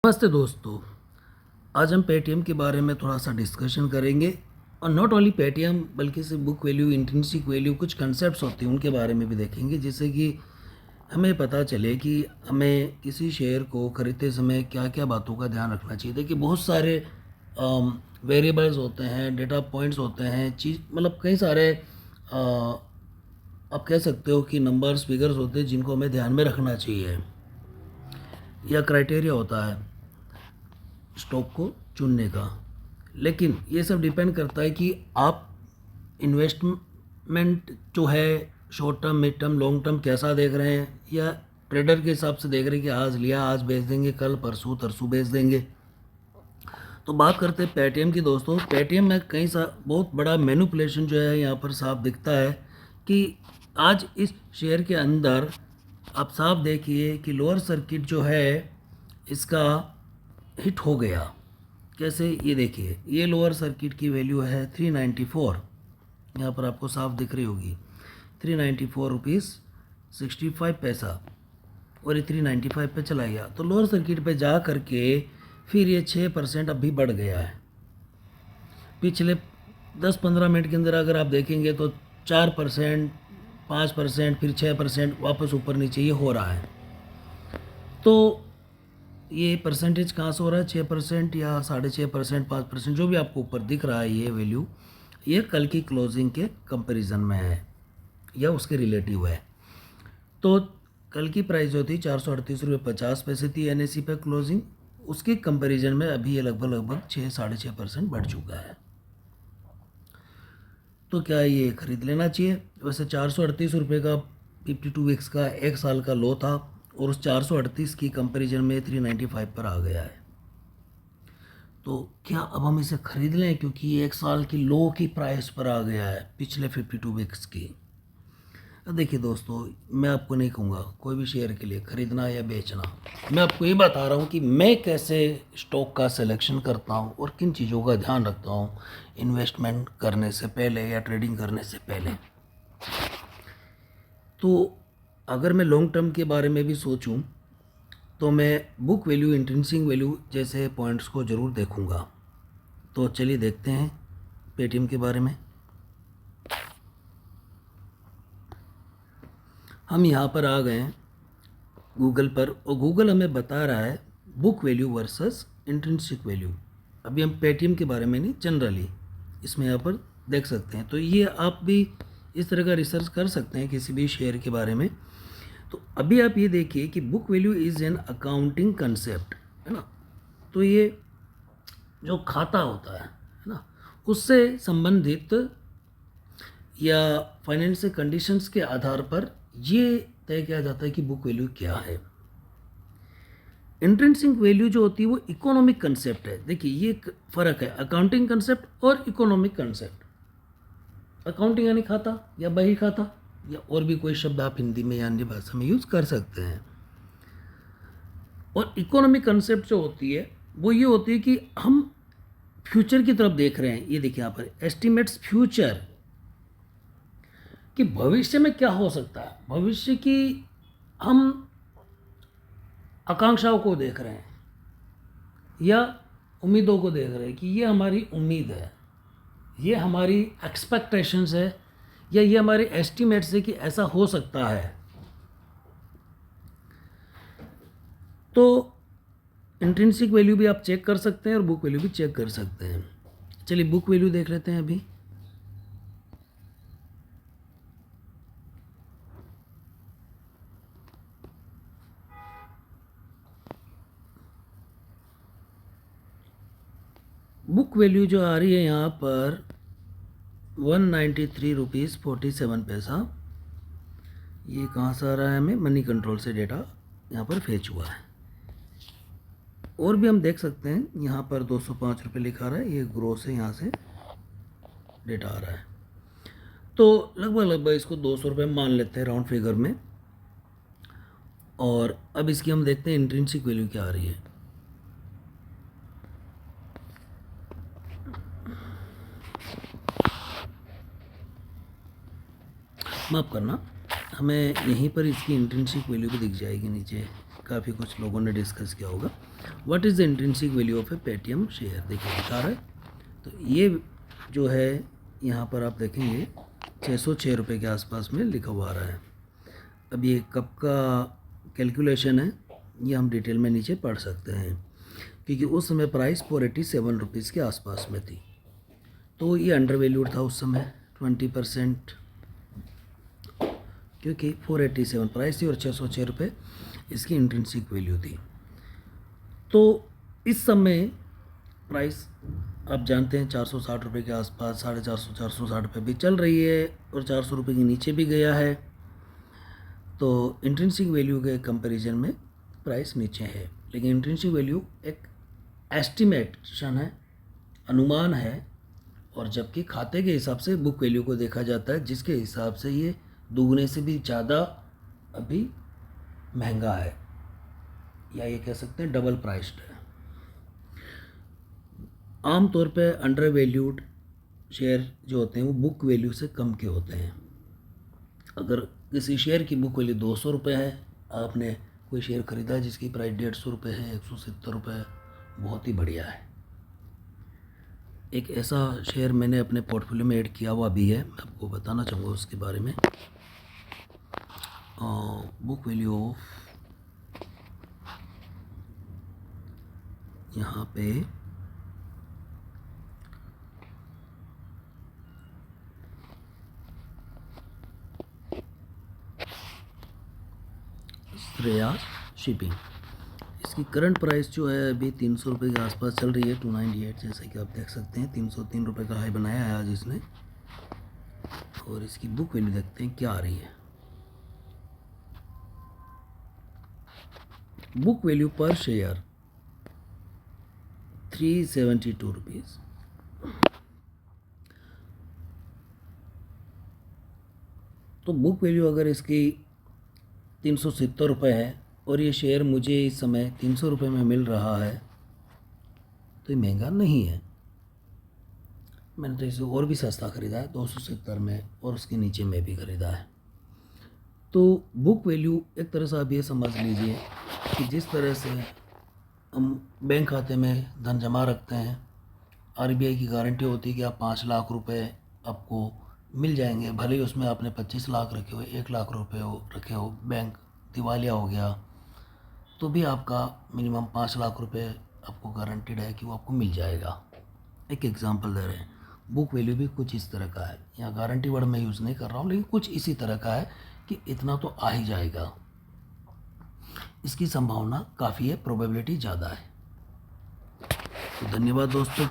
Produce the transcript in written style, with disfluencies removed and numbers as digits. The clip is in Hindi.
नमस्ते दोस्तों। आज हम पेटीएम के बारे में थोड़ा सा डिस्कशन करेंगे और नॉट ओनली पेटीएम बल्कि सिर्फ बुक वैल्यू, इंट्रिंसिक वैल्यू, कुछ कंसेप्ट्स होते हैं उनके बारे में भी देखेंगे, जिससे कि हमें पता चले कि हमें किसी शेयर को खरीदते समय क्या क्या बातों का ध्यान रखना चाहिए। देखिए, बहुत सारे वेरिएबल्स होते हैं, डेटा पॉइंट्स होते हैं, चीज़ मतलब कई सारे आप कह सकते हो कि नंबर्स, फिगर्स होते हैं जिनको हमें ध्यान में रखना चाहिए, या क्राइटेरिया होता है स्टॉक को चुनने का। लेकिन ये सब डिपेंड करता है कि आप इन्वेस्टमेंट जो है short term, mid term, long term कैसा देख रहे हैं, या ट्रेडर के हिसाब से देख रहे हैं कि आज लिया आज बेच देंगे, कल परसों तरसों बेच देंगे। तो बात करते हैं पेटीएम की। दोस्तों, पेटीएम में कई सा बहुत बड़ा मैनिपुलेशन जो है यहाँ पर साफ दिखता है कि आज इस शेयर के अंदर आप साफ देखिए कि लोअर सर्किट जो है इसका हिट हो गया। कैसे, ये देखिए, ये लोअर सर्किट की वैल्यू है 394, यहाँ पर आपको साफ दिख रही होगी 394 रुपीज़ 65 पैसा, और ये 395 पे चला गया। तो लोअर सर्किट पे जा करके फिर ये 6% अभी बढ़ गया है। पिछले 10-15 मिनट के अंदर अगर आप देखेंगे तो 4%, 5%, फिर 6% वापस ऊपर नीचे ये हो रहा है। तो ये परसेंटेज कहाँ से हो रहा है? 6% या 6.5%, 5%, जो भी आपको ऊपर दिख रहा है ये वैल्यू, ये कल की क्लोजिंग के कंपैरिजन में है या उसके रिलेटिव है। तो कल की प्राइस जो थी 438.50 थी एनएससी पे क्लोजिंग, उसके कंपैरिजन में अभी ये लगभग 6-6.5% बढ़ चुका है। तो क्या ये खरीद लेना चाहिए? वैसे 438 का 52 वीक्स का एक साल का लो था, और उस 438 की कंपैरिजन में 395 पर आ गया है। तो क्या अब हम इसे खरीद लें, क्योंकि ये एक साल की लो की प्राइस पर आ गया है पिछले 52 वीक्स की। देखिए दोस्तों, मैं आपको नहीं कहूँगा कोई भी शेयर के लिए खरीदना या बेचना। मैं आपको ये बता रहा हूँ कि मैं कैसे स्टॉक का सिलेक्शन करता हूँ और किन चीज़ों का ध्यान रखता हूँ इन्वेस्टमेंट करने से पहले या ट्रेडिंग करने से पहले। तो अगर मैं लॉन्ग टर्म के बारे में भी सोचूं तो मैं बुक वैल्यू, इंट्रिंसिक वैल्यू जैसे पॉइंट्स को ज़रूर देखूंगा। तो चलिए देखते हैं पेटीएम के बारे में। हम यहाँ पर आ गए हैं गूगल पर, और गूगल हमें बता रहा है book value versus intrinsic value. अभी हम पेटीएम के बारे में नहीं, जनरली इसमें यहाँ पर देख सकते हैं। तो ये आप भी इस तरह का रिसर्च कर सकते हैं किसी भी शेयर के बारे में। तो अभी आप ये देखिए कि book value is an accounting concept, है ना। तो ये जो खाता होता है ना, उससे संबंधित या फाइनेंशियल कंडीशंस के आधार पर ये तय किया जाता है कि बुक वैल्यू क्या है। इंट्रिंसिक वैल्यू जो होती है वो इकोनॉमिक कंसेप्ट है। देखिए, ये एक फ़र्क है अकाउंटिंग कंसेप्ट और इकोनॉमिक कंसेप्ट। अकाउंटिंग यानी खाता या बही खाता, या और भी कोई शब्द आप हिंदी में या अन्य भाषा में यूज़ कर सकते हैं। और इकोनॉमिक कंसेप्ट जो होती है वो ये होती है कि हम फ्यूचर की तरफ देख रहे हैं। ये देखिए यहाँ पर एस्टिमेट्स फ्यूचर, कि भविष्य में क्या हो सकता है, भविष्य की हम आकांक्षाओं को देख रहे हैं या उम्मीदों को देख रहे हैं कि ये हमारी उम्मीद है, ये हमारी एक्सपेक्टेशंस है, या ये हमारे एस्टिमेट्स है कि ऐसा हो सकता है। तो इंट्रिंसिक वैल्यू भी आप चेक कर सकते हैं और बुक वैल्यू भी चेक कर सकते हैं। चलिए बुक वैल्यू देख लेते हैं अभी। बुक वैल्यू जो आ रही है यहाँ पर 193 रुपीज़ 47 पैसा। ये कहाँ से आ रहा है? हमें मनी कंट्रोल से डेटा यहाँ पर फेच हुआ है। और भी हम देख सकते हैं, यहाँ पर 205 रुपये लिखा रहा है, ये ग्रोस है, यहाँ से डेटा आ रहा है। तो लगभग इसको 200 रुपये मान लेते हैं राउंड फिगर में। और अब इसकी हम देखते हैं इंट्रिंसिक वैल्यू क्या आ रही है। माफ़ करना, हमें यहीं पर इसकी इंट्रिंसिक वैल्यू भी दिख जाएगी नीचे काफ़ी कुछ लोगों ने डिस्कस किया होगा। What is the intrinsic value of A Paytm share, देखिए दिखा रहा है। तो ये जो है यहाँ पर आप देखेंगे 606 रुपये के आसपास में लिखा हुआ आ रहा है। अब ये कब का कैलकुलेशन है ये हम डिटेल में नीचे पढ़ सकते हैं, क्योंकि उस समय प्राइस 487 रुपीज़ के आसपास में थी। तो ये अंडर वैल्यूड था उस समय 20%, क्योंकि 487 प्राइस थी और 606 रुपये इसकी इंट्रिंसिक वैल्यू थी। तो इस समय प्राइस आप जानते हैं 460 रुपये के आसपास, 450 460 रुपये भी चल रही है और 400 रुपये के नीचे भी गया है। तो इंट्रिंसिक वैल्यू के कंपैरिजन में प्राइस नीचे है, लेकिन इंट्रिंसिक वैल्यू एक एस्टिमेशन है, अनुमान है, और जबकि खाते के हिसाब से बुक वैल्यू को देखा जाता है, जिसके हिसाब से ये दुगने से भी ज़्यादा अभी महंगा है, या ये कह सकते हैं डबल प्राइस्ड है। आमतौर पे अंडर वैल्यूड शेयर जो होते हैं वो बुक वैल्यू से कम के होते हैं। अगर किसी शेयर की बुक वैल्यू 200 रुपये है, आपने कोई शेयर ख़रीदा जिसकी प्राइस 150 रुपये है, 170 रुपये, बहुत ही बढ़िया है। एक ऐसा शेयर मैंने अपने पोर्टफोलियो में ऐड किया हुआ भी है, मैं आपको बताना चाहूँगा उसके बारे में। बुक वैल्यू ऑफ यहाँ पे श्रेया शिपिंग, इसकी करंट प्राइस जो है अभी 300 रुपये के आसपास चल रही है, 298, जैसे कि आप देख सकते हैं 303 रुपये का हाई बनाया है आज इसने। और इसकी बुक वैल्यू देखते हैं क्या आ रही है। बुक वैल्यू पर शेयर 372 रुपीज़। तो बुक वैल्यू अगर इसकी 370 रुपये है और ये शेयर मुझे इस समय 300 रुपये में मिल रहा है, तो ये महंगा नहीं है। मैंने तो इसे और भी सस्ता ख़रीदा है 270 में, और उसके नीचे में भी ख़रीदा है। तो बुक वैल्यू एक तरह से आप ये समझ लीजिए कि जिस तरह से हम बैंक खाते में धन जमा रखते हैं, आरबीआई की गारंटी होती है कि आप 5 लाख रुपए आपको मिल जाएंगे, भले ही उसमें आपने 25 लाख रखे हो, 1 लाख रुपए रखे हो, बैंक दिवालिया हो गया तो भी आपका मिनिमम 5 लाख रुपए आपको गारंटीड है कि वो आपको मिल जाएगा। एक एग्जांपल दे रहे हैं, बुक वैल्यू भी कुछ इस तरह का है। यहाँ गारंटी वर्ड मैं यूज़ नहीं कर रहा हूँ, लेकिन कुछ इसी तरह का है कि इतना तो आ ही जाएगा, इसकी संभावना काफ़ी है, प्रोबेबिलिटी ज़्यादा है। तो धन्यवाद दोस्तों।